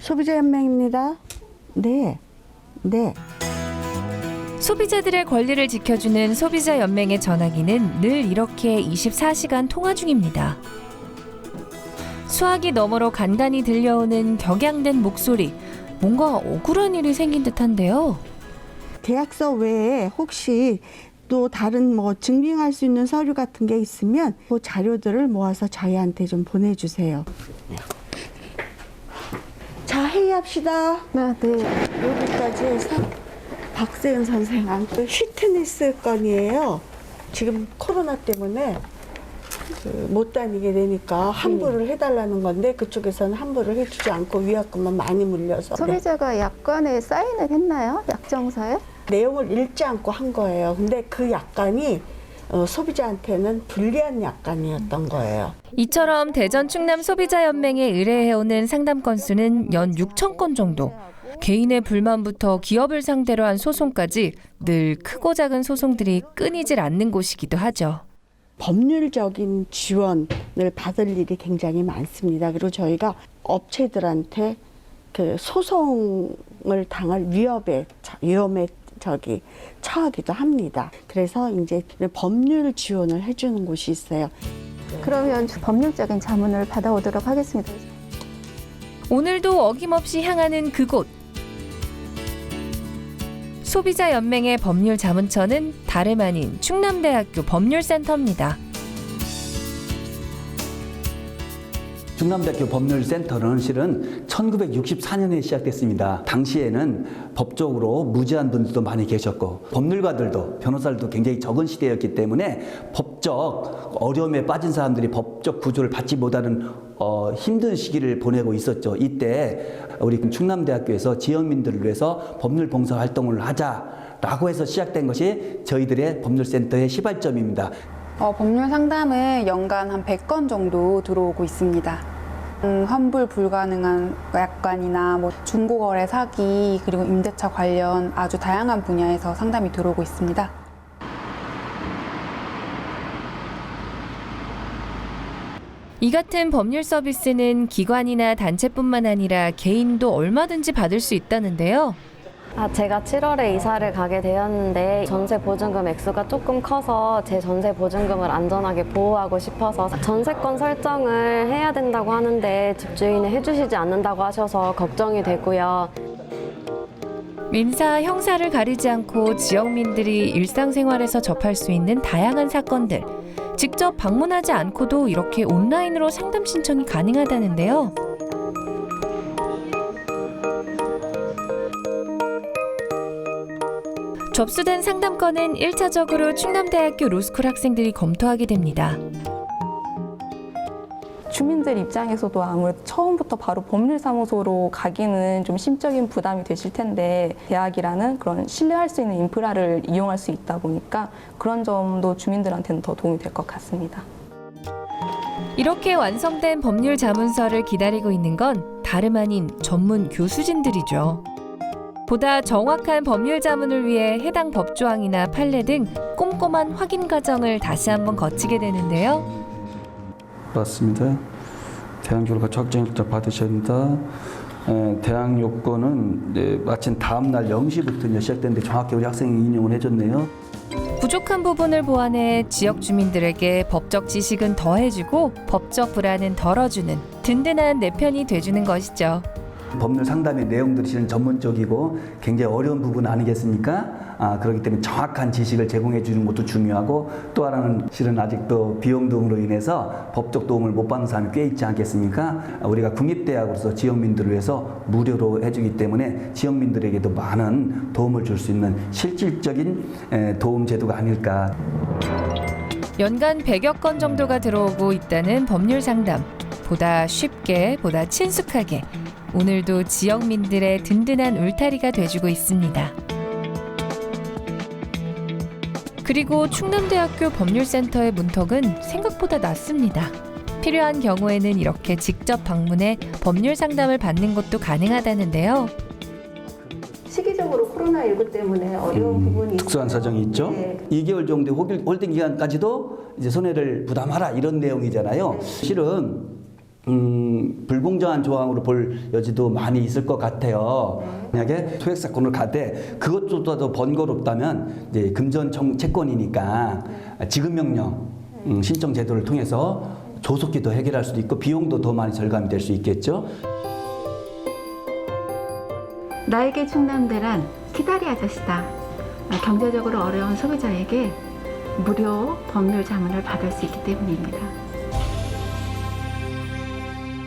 소비자연맹입니다. 네. 네. 소비자들의 권리를 지켜주는 소비자연맹의 전화기는 늘 이렇게 24시간 통화 중입니다. 수화기 너머로 간간히 들려오는 격양된 목소리, 뭔가 억울한 일이 생긴 듯한데요. 계약서 외에 혹시 또 다른 뭐 증빙할 수 있는 서류 같은 게 있으면 그 자료들을 모아서 저희한테 좀 보내주세요. 네. 자, 회의합시다. 네. 여기까지 해서 박세윤 선생한테 휘트니스 건이에요. 지금 코로나 때문에 못 다니게 되니까 환불을 해달라는 건데 그쪽에서는 환불을 해주지 않고 위약금만 많이 물려서 소비자가 약관에 사인을 했나요? 약정서에? 내용을 읽지 않고 한 거예요. 근데 그 약관이 소비자한테는 불리한 약관이었던 거예요. 이처럼 대전 충남 소비자연맹에 의뢰해오는 상담 건수는 연 6천 건 정도. 개인의 불만부터 기업을 상대로 한 소송까지 늘 크고 작은 소송들이 끊이질 않는 곳이기도 하죠. 법률적인 지원을 받을 일이 굉장히 많습니다. 그리고 저희가 업체들한테 그 소송을 당할 위험에 처하기도 합니다. 그래서 이제 법률 지원을 해주는 곳이 있어요. 그러면 법률적인 자문을 받아오도록 하겠습니다. 오늘도 어김없이 향하는 그곳. 소비자연맹의 법률자문처는 다름 아닌 충남대학교 법률센터입니다. 충남대학교 법률센터는 실은 1964년에 시작됐습니다. 당시에는 법적으로 무지한 분들도 많이 계셨고 법률가들도 변호사들도 굉장히 적은 시대였기 때문에 법적 어려움에 빠진 사람들이 법적 구조를 받지 못하는 힘든 시기를 보내고 있었죠. 이때 우리 충남대학교에서 지역민들을 위해서 법률 봉사 활동을 하자라고 해서 시작된 것이 저희들의 법률센터의 시발점입니다. 법률 상담은 연간 한 100건 정도 들어오고 있습니다. 환불 불가능한 약관이나 중고거래 사기 그리고 임대차 관련 아주 다양한 분야에서 상담이 들어오고 있습니다. 이 같은 법률 서비스는 기관이나 단체뿐만 아니라 개인도 얼마든지 받을 수 있다는데요. 제가 7월에 이사를 가게 되었는데 전세 보증금 액수가 조금 커서 제 전세 보증금을 안전하게 보호하고 싶어서 전세권 설정을 해야 된다고 하는데 집주인이 해주시지 않는다고 하셔서 걱정이 되고요. 민사, 형사를 가리지 않고 지역민들이 일상생활에서 접할 수 있는 다양한 사건들. 직접 방문하지 않고도 이렇게 온라인으로 상담 신청이 가능하다는데요. 접수된 상담건은 1차적으로 충남대학교 로스쿨 학생들이 검토하게 됩니다. 주민들 입장에서도 아무래도 처음부터 바로 법률사무소로 가기는 좀 심적인 부담이 되실 텐데 대학이라는 그런 신뢰할 수 있는 인프라를 이용할 수 있다 보니까 그런 점도 주민들한테는 더 도움이 될 것 같습니다. 이렇게 완성된 법률 자문서를 기다리고 있는 건 다름 아닌 전문 교수진들이죠. 보다 정확한 법률 자문을 위해 해당 법조항이나 판례 등 꼼꼼한 확인 과정을 다시 한번 거치게 되는데요. 맞습니다. 대항 결과 확정일자 받으셔야 됩니다. 대항 요건은 마침 다음 날 0시부터 시작되는데 정확히 우리 학생이 인용을 해줬네요. 부족한 부분을 보완해 지역 주민들에게 법적 지식은 더해주고 법적 불안은 덜어주는 든든한 내 편이 돼주는 것이죠. 법률 상담의 내용들이 실은 전문적이고 굉장히 어려운 부분 아니겠습니까? 그렇기 때문에 정확한 지식을 제공해 주는 것도 중요하고 또 하나는 실은 아직도 비용 등으로 인해서 법적 도움을 못 받는 사람이 꽤 있지 않겠습니까? 우리가 국립대학으로서 지역민들을 위해서 무료로 해주기 때문에 지역민들에게도 많은 도움을 줄 수 있는 실질적인 도움 제도가 아닐까. 연간 100여 건 정도가 들어오고 있다는 법률 상담. 보다 쉽게, 보다 친숙하게 오늘도 지역민들의 든든한 울타리가 돼주고 있습니다. 그리고 충남대학교 법률센터의 문턱은 생각보다 낮습니다. 필요한 경우에는 이렇게 직접 방문해 법률 상담을 받는 것도 가능하다는데요. 시기적으로 코로나19 때문에 어려운 부분이 특수한 사정이 있죠. 네. 2개월 정도의 홀딩 기간까지도 이제 손해를 부담하라 이런 내용이잖아요. 실은 불공정한 조항으로 볼 여지도 많이 있을 것 같아요. 만약에 소액 사건을 가되 그것조차도 번거롭다면 이제 금전 채권이니까 지급 명령 신청 제도를 통해서 조속히 더 해결할 수도 있고 비용도 더 많이 절감이 될 수 있겠죠. 나에게 충남대란 키다리 아저씨다. 경제적으로 어려운 소비자에게 무료 법률 자문을 받을 수 있기 때문입니다.